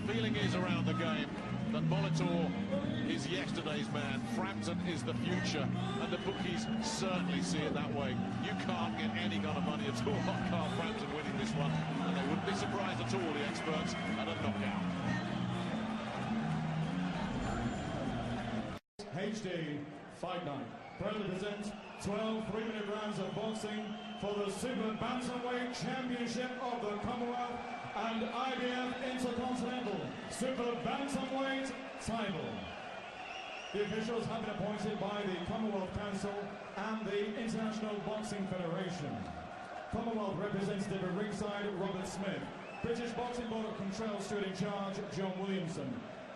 the feeling is around the game that Molitor is yesterday's man, Frampton is the future, and the bookies certainly see it that way. You can't get any kind of money at all on Carl Frampton winning this one, and they wouldn't be surprised at all, the experts, at a knockout. HD Fight Night proudly presents 12 3-minute rounds of boxing for the Super Bantamweight Championship of the Commonwealth and IBF Intercontinental Super Bantamweight title. The officials have been appointed by the Commonwealth Council and the International Boxing Federation. Commonwealth representative at ringside, Robert Smith. British Boxing Board of Control stood in charge, John Williamson.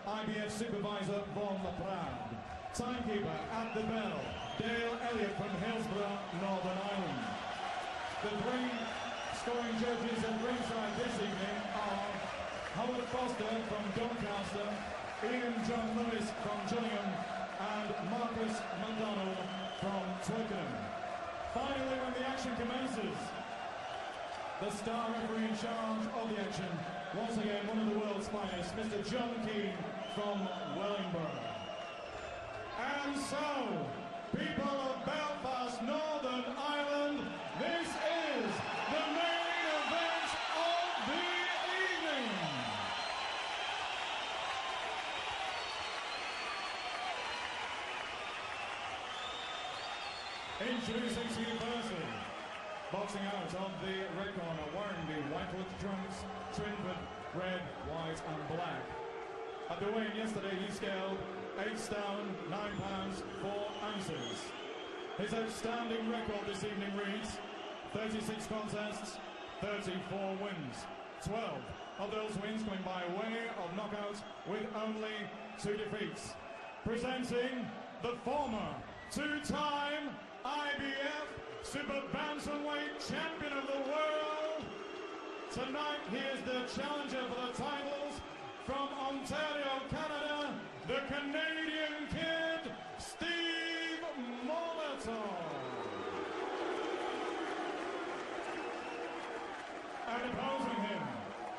IBF supervisor, Von Laprade. Timekeeper at the bell, Dale Elliott from Hillsborough, Northern Ireland. The three scoring judges at ringside this evening are Howard Foster from Doncaster, Ian John Lewis from Gillingham, and Marcus McDonald from Twickenham. Finally, when the action commences, the star referee in charge of the action, once again one of the world's finest, Mr. John Keane from Wellingborough. And so, people of Belfast, Northern Ireland, this is the main event of the evening. Introducing to you firstly, boxing out of the red corner, wearing the whitewood trunks, trimmed with red, white and black. At the weigh-in yesterday, he scaled 8 stone, 9 pounds, 4 ounces. His outstanding record this evening reads 36 contests, 34 wins. 12 of those wins coming by way of knockout with only 2 defeats. Presenting the former 2-time IBF Super Bantamweight Champion of the world. Tonight he is the challenger for the titles from Ontario, Canada, the Canadian Kid, Steve Molitor. And opposing him,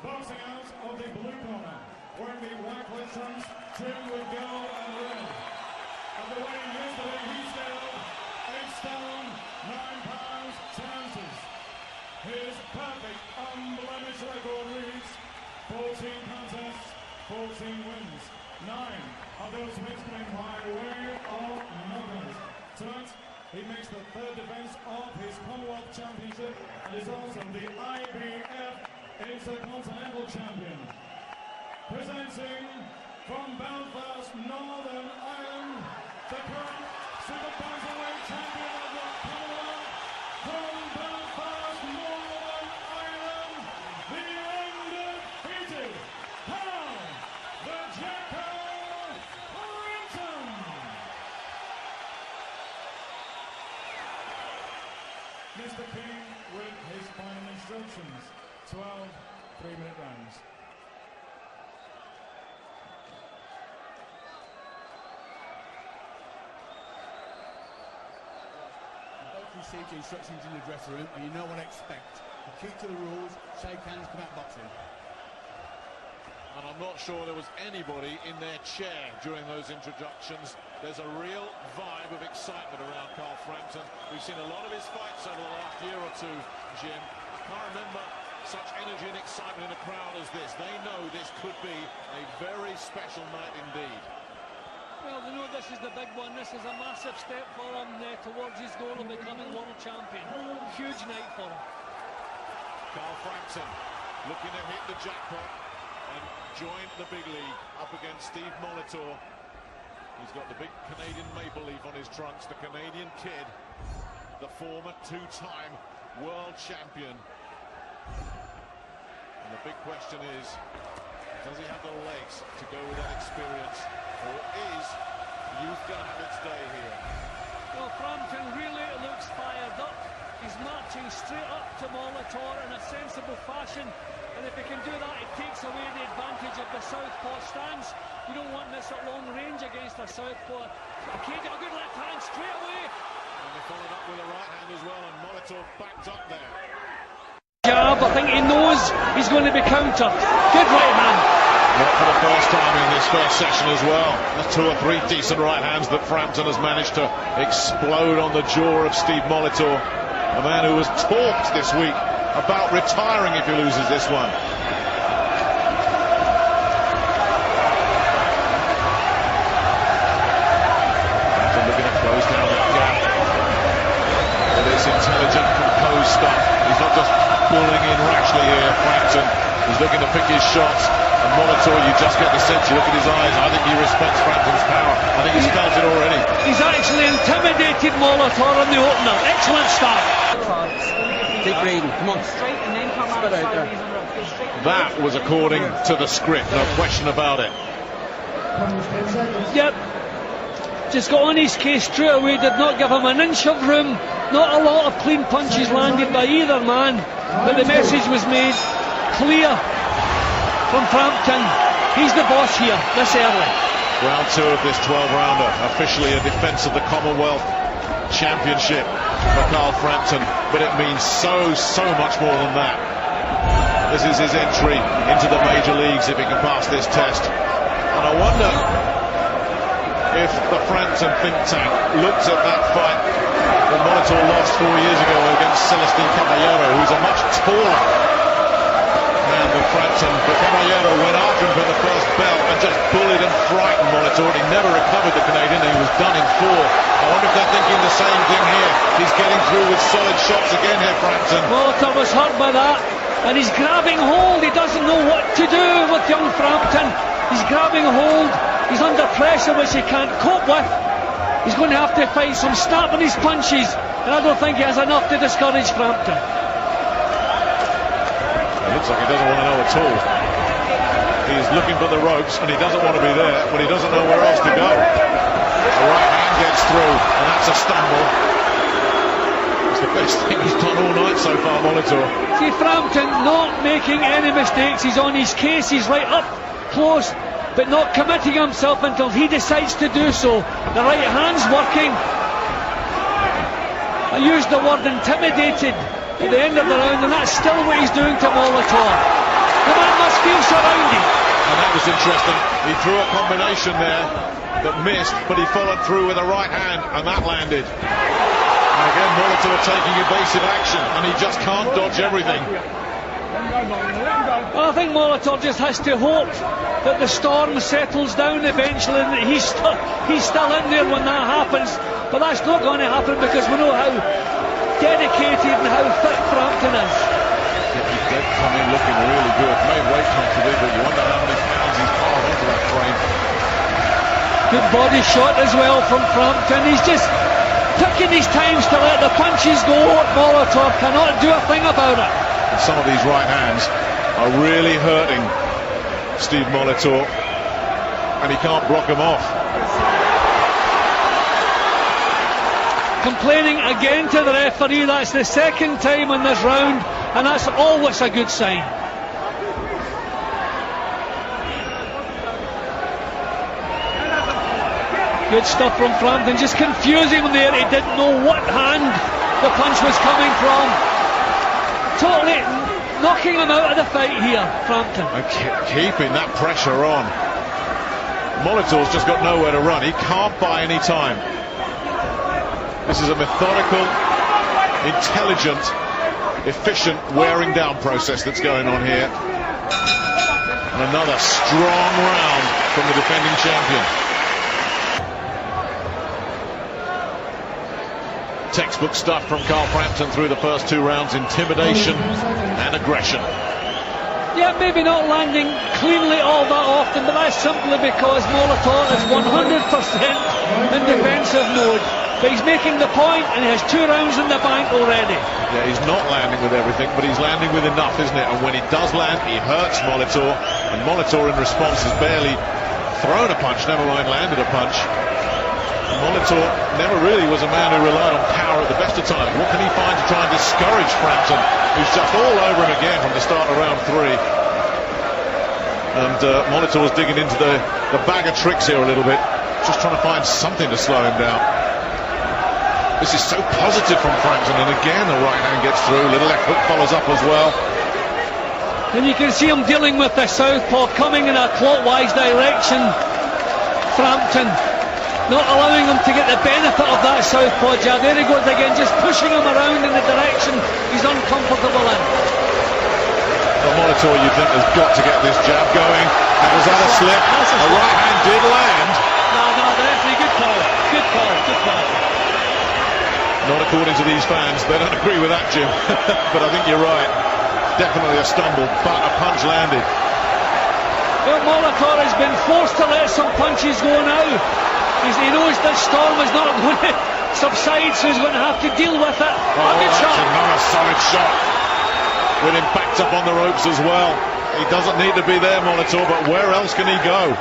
boxing out of the blue corner, wearing the white cloth trunks trimmed with gold and red. At the weigh-in yesterday, he scaled 8 stone, 9 pounds, 10 ounces. His perfect, unblemished record reads 14 contests, 14 wins. 9 of those wins coming by way of knockout. Tonight, he makes the 3rd defense of his Commonwealth Championship and is also the IBF Intercontinental Champion. Presenting from Belfast, Northern Ireland, the current Super Bantamweight Champion of the Commonwealth, from Belfast, Northern Ireland, the undefeated Carl the Jackal Frampton. Mr. King with his final instructions. 12 3-minute rounds. Received instructions in the dressing room and you know what to expect. You keep to the rules, shake hands, come out boxing. And I'm not sure there was anybody in their chair during those introductions. There's a real vibe of excitement around Carl Frampton. We've seen a lot of his fights over the last year or two, Jim. I can't remember such energy and excitement in a crowd as this. They know this could be a very special night indeed. Well, they know this is the big one. This is a massive step for him towards his goal of becoming world champion. Huge night for him. Carl Frampton looking to hit the jackpot and join the big league up against Steve Molitor. He's got the big Canadian maple leaf on his trunks, the Canadian Kid, the former 2-time world champion. And the big question is, does he have the legs to go with that experience, or is youth going to have its day here? Well, Frampton really looks fired up. He's marching straight up to Molitor in a sensible fashion, and if he can do that, it takes away the advantage of the southpaw stance. You don't want this at long range against a southpaw. Okay, got a good left hand straight away. And they followed up with a right hand as well, and Molitor backed up there. Jab, I think he knows he's going to be countered. Good right hand. What for the first time in this first session as well. There's 2 or 3 decent right hands that Frampton has managed to explode on the jaw of Steve Molitor, a man who has talked this week about retiring if he loses this one. Frampton looking to close down that gap with his intelligent, composed stuff. He's not just pulling in rashly here, Frampton. He's looking to pick his shots. And Molitor, you just get the sense, you look at his eyes, I think he respects Frampton's power. I think he's felt it already. He's actually intimidated Molitor in the opener. Excellent start. Keep reading, come on. That was according to the script, no question about it. Yep. Just got on his case straight away, did not give him an inch of room. Not a lot of clean punches landed by either man, but the message was made clear from Frampton. He's the boss here, this early. Round 2 of this 12-rounder, officially a defence of the Commonwealth Championship for Carl Frampton, but it means so much more than that. This is his entry into the major leagues if he can pass this test. And I wonder if the Frampton think tank looks at that fight that Molitor lost 4 years ago against Celestine Caballero, who's a much taller man than Frampton, but Caballero went after him for the first belt and just bullied and frightened Molitor. He never recovered the Canadian, and he was done in 4. I wonder if they're thinking the same thing here. He's getting through with solid shots again here, Frampton. Molitor was hurt by that, and he's grabbing hold. He doesn't know what to do with young Frampton. He's grabbing hold. He's under pressure, which he can't cope with. He's going to have to fight some snap in his punches, and I don't think he has enough to discourage Frampton. It looks like he doesn't want to know at all. He's looking for the ropes, and he doesn't want to be there, but he doesn't know where else to go. The right hand gets through, and that's a stumble. It's the best thing he's done all night so far, Molitor. See, Frampton not making any mistakes. He's on his case. He's right up close, but not committing himself until he decides to do so. The right hand's working. I used the word intimidated at the end of the round, and that's still what he's doing to Molitor. The man must feel surrounded. And that was interesting. He threw a combination there that missed, but he followed through with a right hand, and that landed. And again, Molitor taking evasive action, and he just can't dodge everything. Well, I think Molitor just has to hope that the storm settles down eventually, and that he's still in there when that happens. But that's not going to happen, because we know how dedicated and how fit Frampton is. Yeah, he did come in looking really good. Made weight comfortably, but you wonder how many pounds he's piled onto that frame. Good body shot as well from Frampton. He's just taking his times to let the punches go. Molitor cannot do a thing about it. And some of these right hands are really hurting Steve Molitor, and he can't block them off. Complaining again to the referee. That's the second time in this round, and that's always a good sign. Good stuff from Frampton, just confusing him there. He didn't know what hand the punch was coming from. Totally knocking him out of the fight here, Frampton. And keeping that pressure on. Molitor's just got nowhere to run. He can't buy any time. This is a methodical, intelligent, efficient wearing down process that's going on here. And another strong round from the defending champion. Textbook stuff from Carl Frampton through the first 2 rounds. Intimidation and aggression. Yeah, maybe not landing cleanly all that often, but that's simply because Molitor is 100% in defensive mode. But he's making the point, and he has 2 rounds in the bank already. Yeah, he's not landing with everything, but he's landing with enough, isn't it? And when he does land, he hurts Molitor. And Molitor, in response, has barely thrown a punch, never mind landed a punch. And Molitor never really was a man who relied on power at the best of times. What can he find to try and discourage Frampton, who's just all over him again from the start of round 3? And Molitor was digging into the bag of tricks here a little bit, just trying to find something to slow him down. This is so positive from Frampton, and again the right hand gets through. Little left hook follows up as well. And you can see him dealing with the southpaw, coming in a clockwise direction. Frampton not allowing him to get the benefit of that southpaw jab. There he goes again, just pushing him around in the direction he's uncomfortable in. Well, Molitor, you think, has got to get this jab going. And was that a slip? A right hand did land. No, the referee, good call. Good call, good call. Not according to these fans. They don't agree with that, Jim. But I think you're right. Definitely a stumble, but a punch landed. Well, Molitor has been forced to let some punches go now. He knows this storm is not going to subside, so he's going to have to deal with it. Oh, that's another solid shot. With him backed up on the ropes as well. He doesn't need to be there, Molitor, but where else can he go?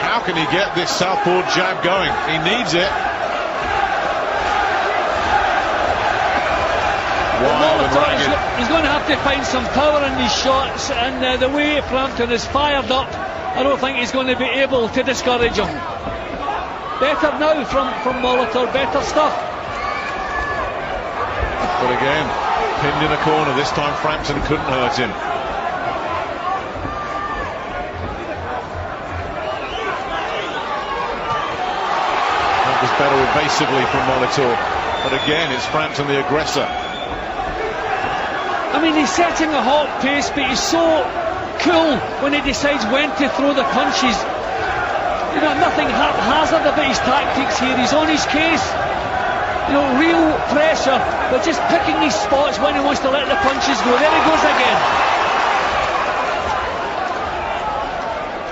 How can he get this southpaw jab going? He needs it. He's going to have to find some power in these shots, and the way Frampton is fired up, I don't think he's going to be able to discourage him. Better now from Molitor, better stuff. But again, pinned in a corner. This time Frampton couldn't hurt him. That was better evasively from Molitor. But again, it's Frampton the aggressor. I mean, he's setting a hot pace, but he's so cool when he decides when to throw the punches. You know, nothing haphazard about his tactics here. He's on his case. You know, real pressure, but just picking these spots when he wants to let the punches go. There he goes again.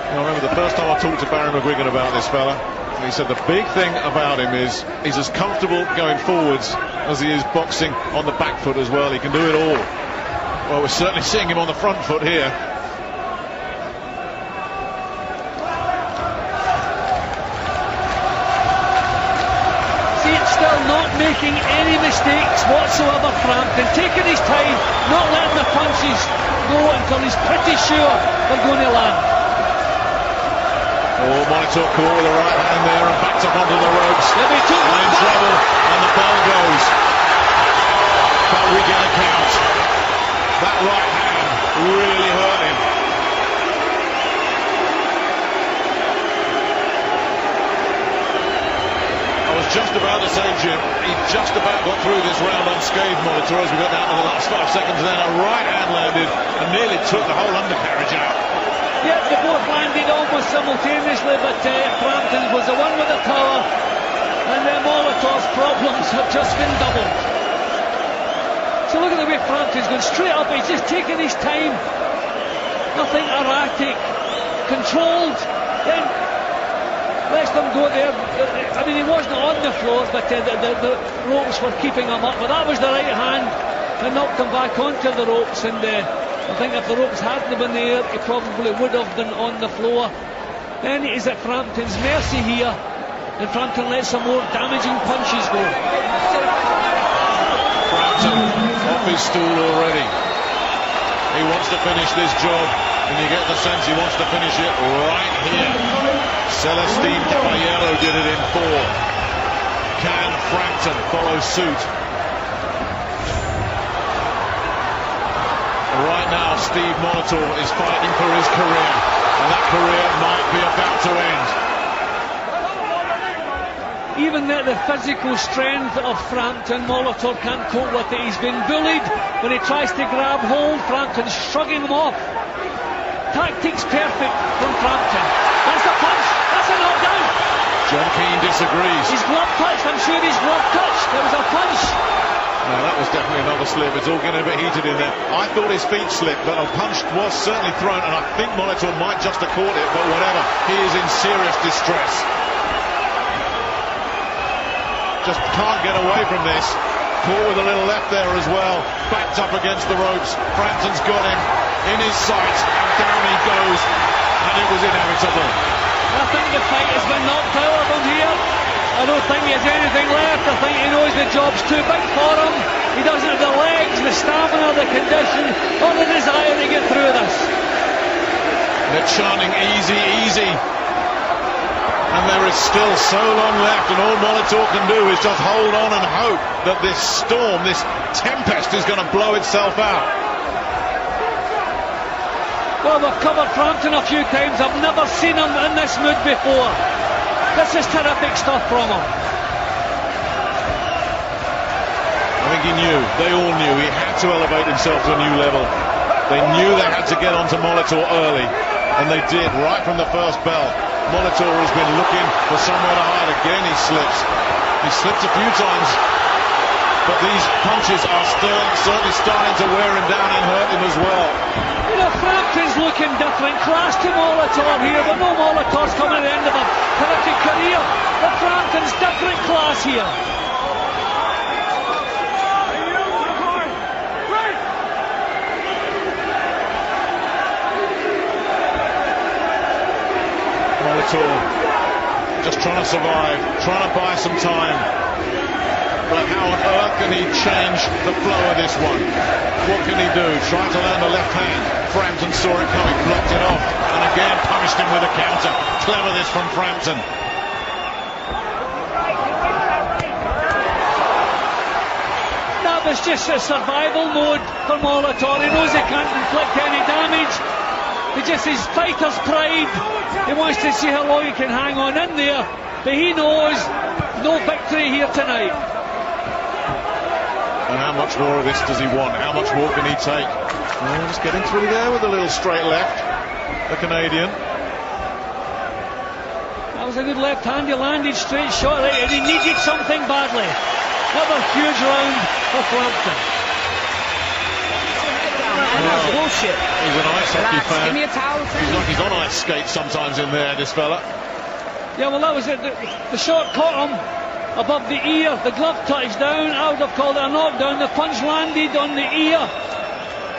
I remember the first time I talked to Barry McGuigan about this fella, he said the big thing about him is he's as comfortable going forwards as he is boxing on the back foot as well. He can do it all. Well, we're certainly seeing him on the front foot here. See, it's still not making any mistakes whatsoever, Frampton. Taking his time, not letting the punches go until he's pretty sure they're going to land. Oh, Molitor caught with the right hand there and backed up onto the ropes. And in trouble, and the bell goes. But we get a count. That right hand really hurt him. I was just about to say, Jim, he just about got through this round unscathed, Molitor, as we got down to the last 5 seconds. Then a right hand landed and nearly took the whole undercarriage out. Yeah, they both landed almost simultaneously, but Frampton was the one with the power, and Molitor's problems have just been doubled. So look at the way Frampton's going straight up. He's just taking his time. Nothing erratic. Controlled. Then lets them go there. I mean, he wasn't on the floor, but the ropes were keeping him up. But that was the right hand that knocked him back onto the ropes. And I think if the ropes hadn't been there, he probably would have been on the floor. Then it is at Frampton's mercy here. And Frampton lets some more damaging punches go. Frampton off his stool already. He wants to finish this job, and you get the sense he wants to finish it right here. Celestine Caballero did it in 4. Can Frampton follow suit? Right now, Steve Molitor is fighting for his career, and that career might be about to end. Even the physical strength of Frampton, Molitor can't cope with it. He's been bullied when he tries to grab hold. Frampton's shrugging him off. Tactics perfect from Frampton. That's a punch. That's a knockdown. John Keane disagrees. His glove touched. I'm sure his glove touched. There was a punch. No, that was definitely another slip. It's all getting a bit heated in there. I thought his feet slipped, but a punch was certainly thrown, and I think Molitor might just have caught it, but whatever. He is in serious distress. Just can't get away from this. Caught with a little left there as well. Backed up against the ropes. Frampton's got him in his sights, and down he goes, and it was inevitable. I think the fight has been knocked out of him here. I don't think he has anything left. I think he knows the job's too big for him. He doesn't have the legs, the stamina, the condition, or the desire to get through this. They're chanting easy, easy. And there is still so long left, and all Molitor can do is just hold on and hope that this storm, this tempest, is going to blow itself out. Well, we've covered Frampton a few times. I've never seen him in this mood before. This is terrific stuff from him. I think he knew, they all knew, he had to elevate himself to a new level. They knew they had to get onto Molitor early, and they did, right from the first bell. Molitor has been looking for somewhere to hide. Again, he slips. He slipped a few times, but these punches are certainly starting to wear him down and hurt him as well. You know, Frampton's looking different. Class to Molitor here, but no Molitor's coming at the end of a terrific career. But Frampton's different class here. Molitor just trying to survive, trying to buy some time. But how on earth can he change the flow of this one? What can he do? Trying to land a left hand. Frampton saw it coming, blocked it off, and again punished him with a counter. Cleverness from Frampton. That was just a survival mode for Molitor. He knows he can't inflict any damage. It's just his fighter's pride. He wants to see how long he can hang on in there. But he knows no victory here tonight. And how much more of this does he want? How much more can he take? Well, just getting through there with a little straight left. The Canadian. That was a good left hand. He landed straight shot right, and he needed something badly. Another huge round for Frampton. That's bullshit. He's an ice hockey fan. Give me a towel. He's like he's on ice skates sometimes in there, this fella. Yeah, well, that was it. The shot caught him above the ear. The glove touched down. I would have called it a knockdown. The punch landed on the ear.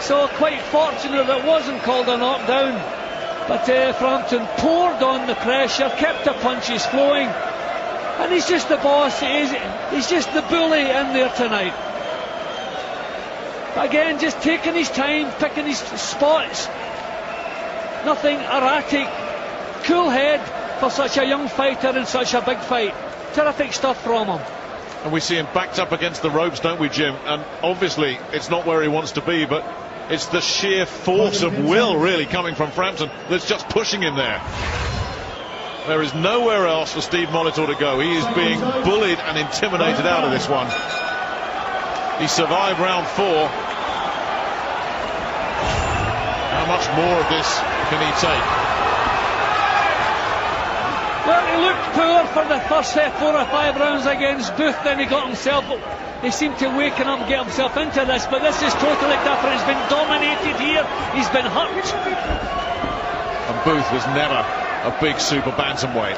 So quite fortunate it wasn't called a knockdown. But Frampton poured on the pressure, kept the punches flowing. And he's just the boss. He's just the bully in there tonight. Again, just taking his time, picking his spots. Nothing erratic. Cool head for such a young fighter in such a big fight. Terrific stuff from him. And we see him backed up against the ropes, don't we, Jim? And obviously it's not where he wants to be, but it's the sheer force of will really coming from Frampton that's just pushing him there. There is nowhere else for Steve Molitor to go. He is being bullied and intimidated out of this one. He survived round 4. How much more of this can he take? Well, he looked poor for the first 4 or 5 rounds against Booth. Then he got himself, he seemed to waken up and get himself into this, but this is totally different. He's been dominated here. He's been hurt. And Booth was never a big super bantamweight.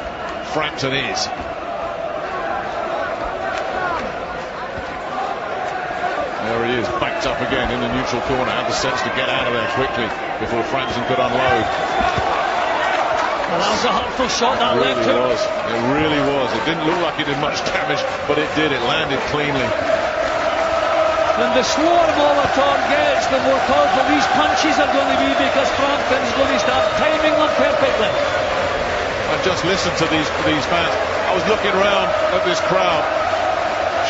Frampton is. There he is, backed up again in the neutral corner. Had the sense to get out of there quickly before Frampton could unload. Well, that was a hurtful shot, that left hook. It really was. It didn't look like it did much damage, but it did. It landed cleanly. And the slower Molitor gets, the more powerful these punches are going to be, because Frampton's going to start timing them perfectly. I've just listened to these fans. I was looking around at this crowd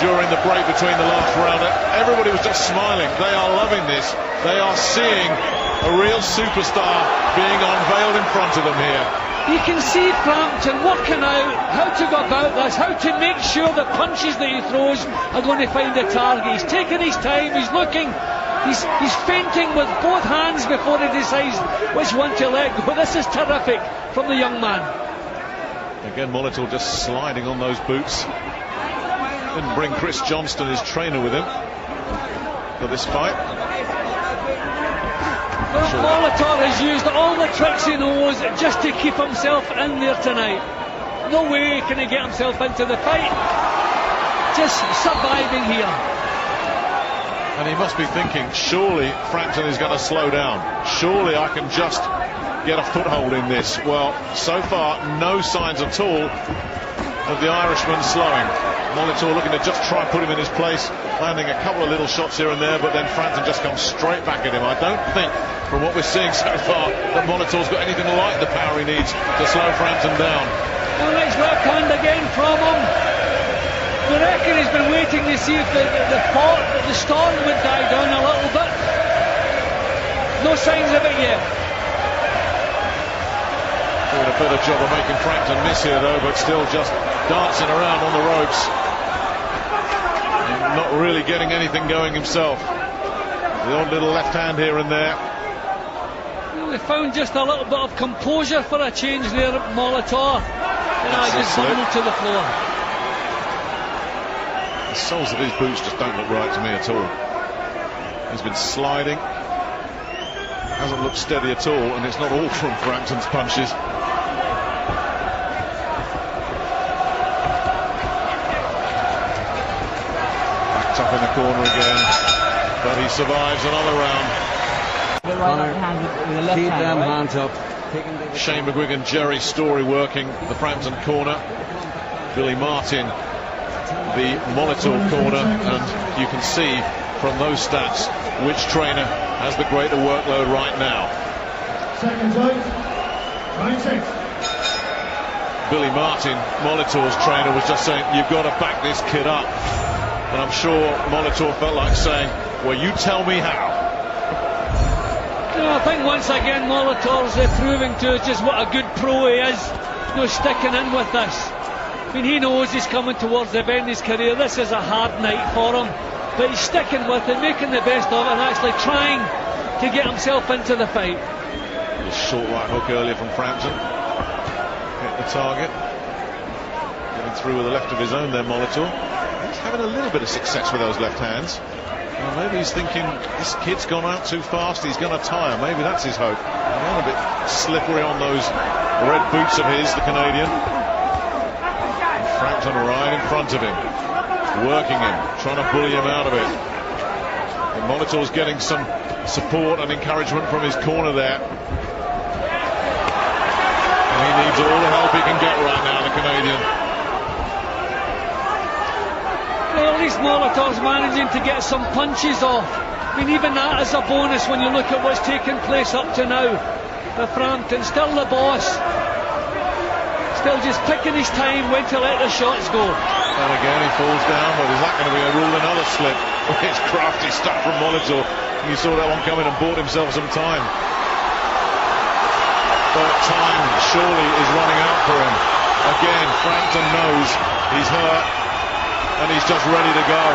during the break between the last round. Everybody was just smiling. They are loving this. They are seeing a real superstar being unveiled in front of them here. You can see Frampton working out how to go about this, how to make sure the punches that he throws are going to find the target. He's taking his time, he's looking, he's feinting with both hands before he decides which one to let go. This is terrific from the young man. Again, Molitor just sliding on those boots. Didn't bring Chris Johnston, his trainer, with him for this fight. Well, Molitor has used all the tricks he knows just to keep himself in there tonight. No way can he get himself into the fight. Just surviving here. And he must be thinking, surely Frampton is going to slow down. Surely I can just get a foothold in this. Well, so far, no signs at all of the Irishman slowing. Molitor looking to just try and put him in his place, landing a couple of little shots here and there, but then Frampton just comes straight back at him. I don't think, from what we're seeing so far, that Molitor's got anything like the power he needs to slow Frampton down. Well, nice left hand again from him. I reckon he's been waiting to see if the storm would die down a little bit. No signs of it yet. better job of making Frampton miss here, though, but still just dancing around on the ropes. And not really getting anything going himself. The odd little left hand here and there. Well, they found just a little bit of composure for a change there at Molitor. And I just bundled to the floor. The soles of his boots just don't look right to me at all. He's been sliding. Hasn't looked steady at all, and it's not all from Frampton's punches. Backed up in the corner again, but he survives another round. Keep them hands up. Shane McGuigan, Jerry Story working the Frampton corner. Billy Martin, the Molitor corner, and you can see from those stats which trainer has the greater workload right now. Second vote, 26. Billy Martin, Molitor's trainer, was just saying, you've got to back this kid up. And I'm sure Molitor felt like saying, well, you tell me how. You know, I think once again Molitor's proving to us just what a good pro he is. You know, sticking in with this. I mean, he knows he's coming towards the end of his career. This is a hard night for him. But he's sticking with it, making the best of it, and actually trying to get himself into the fight. A short right hook earlier from Frampton. Hit the target. Getting through with the left of his own there, Molitor. He's having a little bit of success with those left hands. Well, maybe he's thinking, this kid's gone out too fast, he's going to tire. Maybe that's his hope. Again, a bit slippery on those red boots of his, the Canadian. And Frampton right in front of him. Working him, trying to bully him out of it. And Molitor's getting some support and encouragement from his corner there. And he needs all the help he can get right now, the Canadian. Well, at least Molitor's managing to get some punches off. I mean, even that is a bonus when you look at what's taken place up to now. The Frampton, still the boss. Still just picking his time when to let the shots go. And again he falls down, but is that going to be a rule? Another slip? It's crafty stuff from Molitor. You saw that one coming and bought himself some time. But time surely is running out for him. Again, Frampton knows he's hurt and he's just ready to go.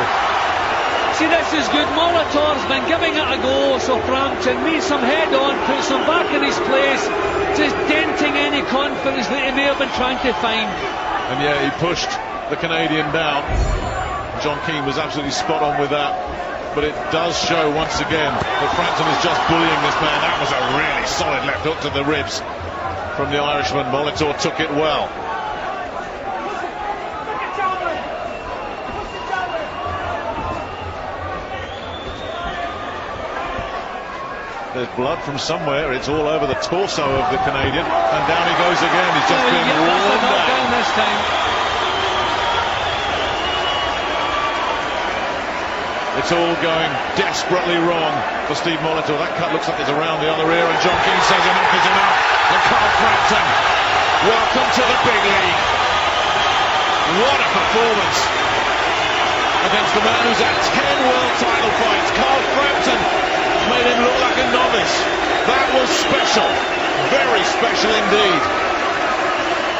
See, this is good. Molitor's been giving it a go, so Frampton needs some head on, puts him back in his place, just denting any confidence that he may have been trying to find. And yeah, he pushed the Canadian down. John Keane was absolutely spot on with that, but it does show once again that Frampton is just bullying this man. That was a really solid left hook to the ribs from the Irishman. Molitor took it well. There's blood from somewhere. It's all over the torso of the Canadian, and down he goes again. He's just been worn down this time. It's all going desperately wrong for Steve Molitor. That cut looks like it's around the other ear, and John Keane says enough is enough. And Carl Frampton, welcome to the big league. What a performance against the man who's had 10 world title fights. Carl Frampton made him look like a novice. That was special, very special indeed.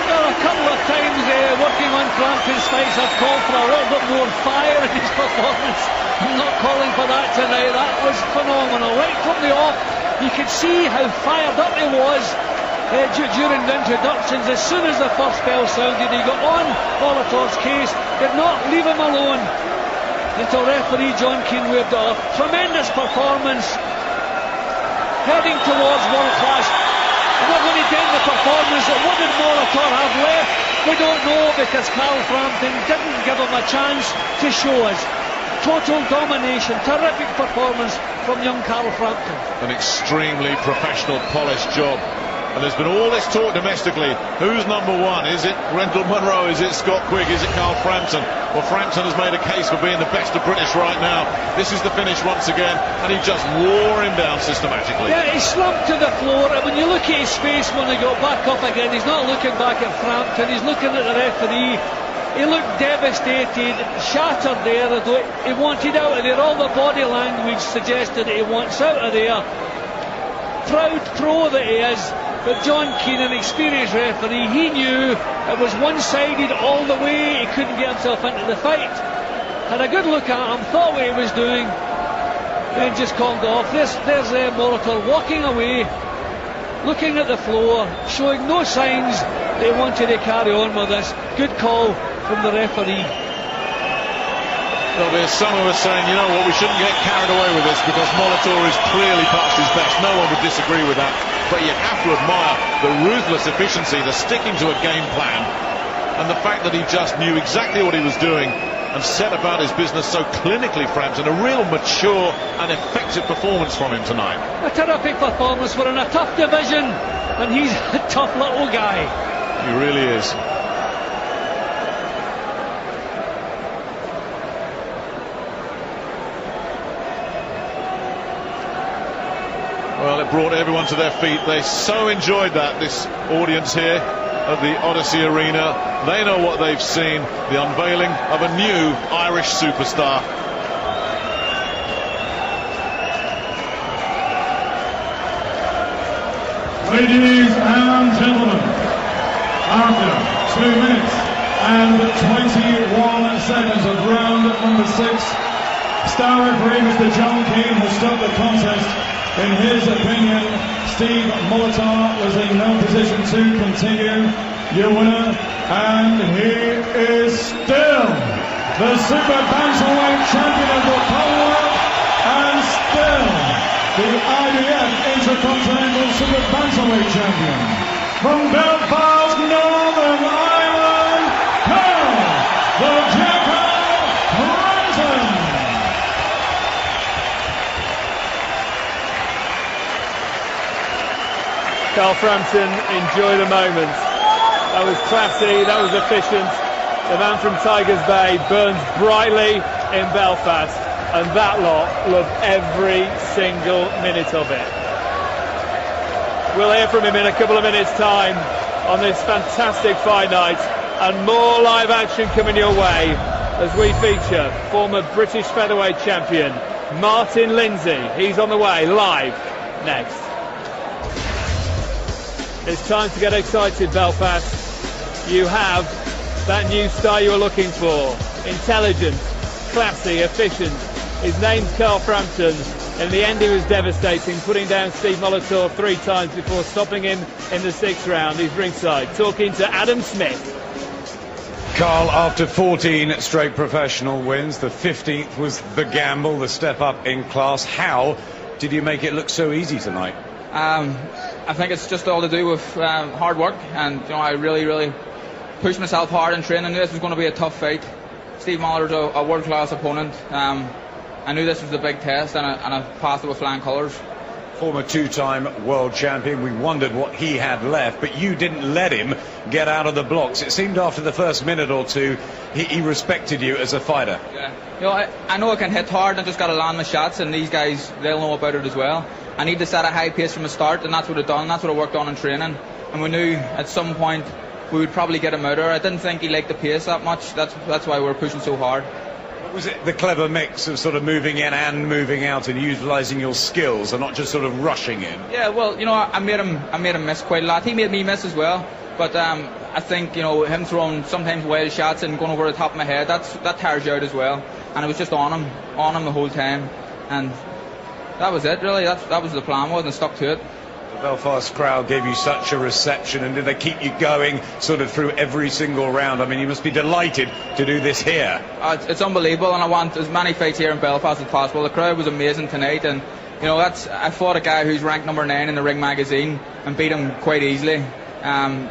Well, a couple of times working on Frampton's fights, I've called for a little bit more fire in his performance. I'm not calling for that tonight. That was phenomenal. Right from the off, you could see how fired up he was during the introductions. As soon as the first bell sounded, he got on Molitor's case, did not leave him alone until referee John Keane waved it off. Tremendous performance, heading towards world class. We're going to end the performance. What did Molitor have left? We don't know, because Carl Frampton didn't give him a chance to show us. Total domination, terrific performance from young Carl Frampton. An extremely professional, polished job. And there's been all this talk domestically. Who's number one? Is it Rendell Munro? Is it Scott Quigg? Is it Carl Frampton? Well, Frampton has made a case for being the best of British right now. This is the finish once again, and he just wore him down systematically. Yeah, he slumped to the floor, and when you look at his face when he got back up again, he's not looking back at Frampton, he's looking at the referee. He looked devastated, shattered there, as though he wanted out of there. All the body language suggested that he wants out of there. Proud pro that he is, But John Keenan, experienced referee, he knew it was one-sided all the way. He couldn't get himself into the fight. Had a good look at him, thought what he was doing, then just called off. There's Molitor walking away, looking at the floor, showing no signs they wanted to carry on with this. Good call from the referee. Well, there's some of us saying, you know what, we shouldn't get carried away with this because Molitor is clearly past his best. No one would disagree with that. But you have to admire the ruthless efficiency, the sticking to a game plan, and the fact that he just knew exactly what he was doing and set about his business so clinically, Frampton. A real mature and effective performance from him tonight. A terrific performance. We're in a tough division, and he's a tough little guy. He really is. Well, it brought everyone to their feet. They so enjoyed that, this audience here at the Odyssey Arena. They know what they've seen, the unveiling of a new Irish superstar. Ladies and gentlemen, after 2 minutes and 21 seconds of round number 6, star referee Mr. John Keane has stopped the contest. In his opinion, Steve Molitor was in no position to continue. Your winner, and he is still the Super Bantamweight champion of the Commonwealth, and still the IBF Intercontinental Super Bantamweight champion. From Belfast, Northern Ireland, Carl the Jackal Frampton. Carl Frampton, enjoy the moment. That was classy, that was efficient. The man from Tigers Bay burns brightly in Belfast, and that lot loved every single minute of it. We'll hear from him in a couple of minutes' time on this fantastic fight night, and more live action coming your way as we feature former British featherweight champion Martin Lindsay. He's on the way live next. It's time to get excited, Belfast. You have that new star you were looking for. Intelligent, classy, efficient. His name's Carl Frampton. In the end, he was devastating, putting down Steve Molitor 3 times before stopping him in the 6th round. He's ringside, talking to Adam Smith. Carl, after 14 straight professional wins, the 15th was the gamble, the step up in class. How did you make it look so easy tonight? I think it's just all to do with hard work, and I really pushed myself hard in training. I knew this was going to be a tough fight. Steve Molitor's a world-class opponent. I knew this was the big test, and I passed it with flying colours. Former 2-time world champion, we wondered what he had left, but you didn't let him get out of the blocks. It seemed after the first minute or two he respected you as a fighter. Yeah, I know I can hit hard, I just got to land my shots, and these guys, they'll know about it as well. I need to set a high pace from the start, and that's what I've done. That's what I worked on in training, and we knew at some point we would probably get him out there. I didn't think he liked the pace that much. That's why we were pushing so hard. Was it the clever mix of sort of moving in and moving out and utilising your skills and not just sort of rushing in? Yeah, well, I made him miss quite a lot. He made me miss as well, but I think him throwing sometimes wild shots and going over the top of my head, that tires you out as well. And it was just on him the whole time, and that was it really. That was the plan, wasn't it? Stuck to it. The Belfast crowd gave you such a reception, and did they keep you going sort of through every single round? I mean, you must be delighted to do this here. It's unbelievable, and I want as many fights here in Belfast as possible. The crowd was amazing tonight, and I fought a guy who's ranked number 9 in the Ring magazine and beat him quite easily.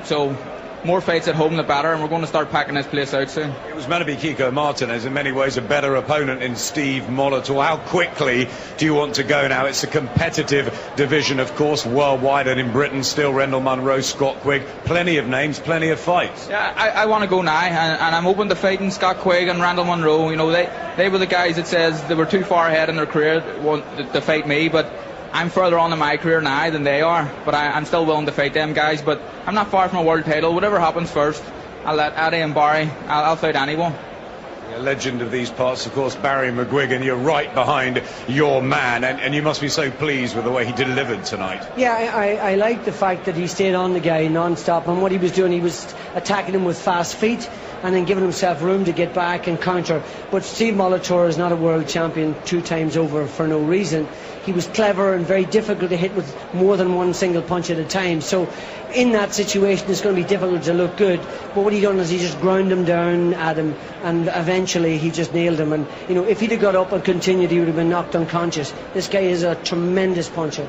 So more fights at home the better, and we're going to start packing this place out soon. It was meant to be Kiko Martinez, in many ways a better opponent in Steve Molitor. How quickly do you want to go now? It's a competitive division, of course, worldwide, and in Britain still Rendell Munro, Scott Quigg, plenty of names, plenty of fights. Yeah, I want to go now, and I'm open to fighting Scott Quigg and Rendell Munro. They were the guys that says they were too far ahead in their career to fight me, but I'm further on in my career now than they are, but I'm still willing to fight them guys. But I'm not far from a world title. Whatever happens first, I'll let Eddie and Barry, I'll fight anyone. A legend of these parts, of course, Barry McGuigan. You're right behind your man, and you must be so pleased with the way he delivered tonight. Yeah, I like the fact that he stayed on the guy non-stop, and what he was doing, he was attacking him with fast feet and then giving himself room to get back and counter. But Steve Molitor is not a world champion 2 times over for no reason. He was clever and very difficult to hit with more than one single punch at a time. So in that situation, it's going to be difficult to look good. But what he done is he just ground him down at him, and eventually he just nailed him. And you know, if he'd have got up and continued, he would have been knocked unconscious. This guy is a tremendous puncher.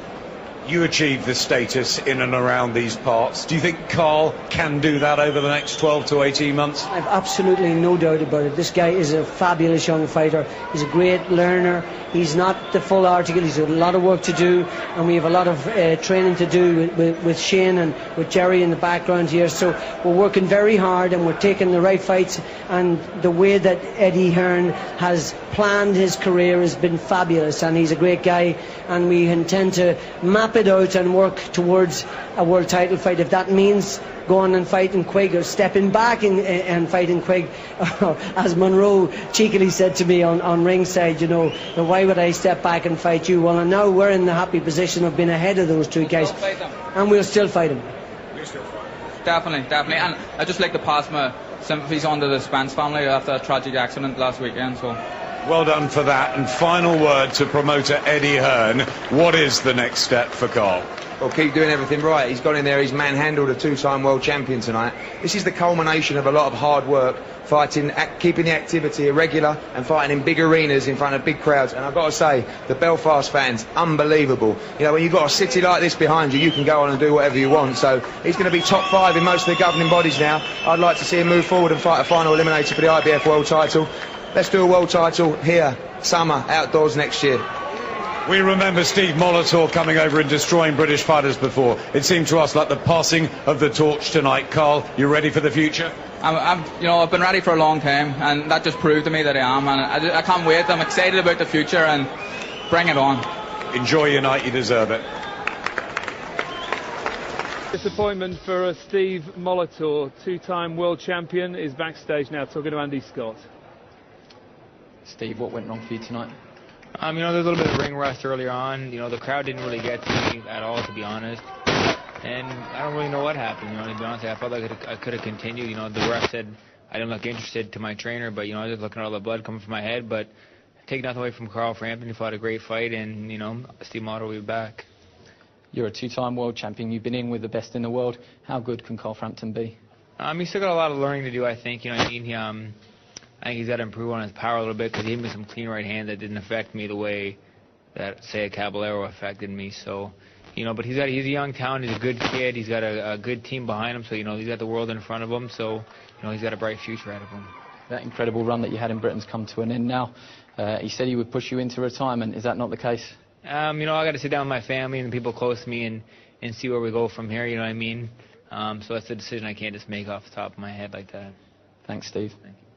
You achieved the status in and around these parts. Do you think Carl can do that over the next 12 to 18 months? I've absolutely no doubt about it. This guy is a fabulous young fighter. He's a great learner. He's not the full article. He's got a lot of work to do, and we have a lot of training to do with Shane and with Jerry in the background here. So we're working very hard, and we're taking the right fights, and the way that Eddie Hearn has planned his career has been fabulous, and he's a great guy, and we intend to map it out and work towards a world title fight. If that means going and fighting Quigg or stepping back and fighting Quigg, as Monroe cheekily said to me on ringside, you know, why would I step back and fight you? Well, and now we're in the happy position of being ahead of those 2 guys, and we'll still fight them. Definitely, and I just like to pass my sympathies on to the Spence family after a tragic accident last weekend. So well done for that. And final word to promoter Eddie Hearn. What is the next step for Carl? Well, keep doing everything right. He's gone in there, he's manhandled a 2-time world champion tonight. This is the culmination of a lot of hard work, fighting, keeping the activity irregular and fighting in big arenas in front of big crowds. And I've got to say, the Belfast fans, unbelievable. You know, when you've got a city like this behind you, you can go on and do whatever you want. So he's going to be top 5 in most of the governing bodies now. I'd like to see him move forward and fight a final eliminator for the IBF world title. Let's do a world title here, summer, outdoors next year. We remember Steve Molitor coming over and destroying British fighters before. It seemed to us like the passing of the torch tonight. Carl, you ready for the future? I've been ready for a long time, and that just proved to me that I am, and I can't wait. I'm excited about the future, and bring it on. Enjoy your night, you deserve it. Disappointment for Steve Molitor, 2-time world champion, is backstage now talking to Andy Scott. Steve, what went wrong for you tonight? There was a little bit of ring rust earlier on. The crowd didn't really get to me at all, to be honest. And I don't really know what happened. To be honest, I felt like I could have continued. The ref said I didn't look interested to my trainer, but I was just looking at all the blood coming from my head. But take nothing away from Carl Frampton. He fought a great fight, and Steve Molitor will be back. You're a 2-time world champion. You've been in with the best in the world. How good can Carl Frampton be? He's still got a lot of learning to do, I think. I think he's got to improve on his power a little bit, because he gave me some clean right hand that didn't affect me the way that, say, a Caballero affected me. So, but he's a young talent. He's a good kid. He's got a good team behind him. So, he's got the world in front of him. So, he's got a bright future ahead of him. That incredible run that you had in Britain's come to an end now. He said he would push you into retirement. Is that not the case? I got to sit down with my family and the people close to me and see where we go from here. You know what I mean? So that's a decision I can't just make off the top of my head like that. Thanks, Steve. Thank you.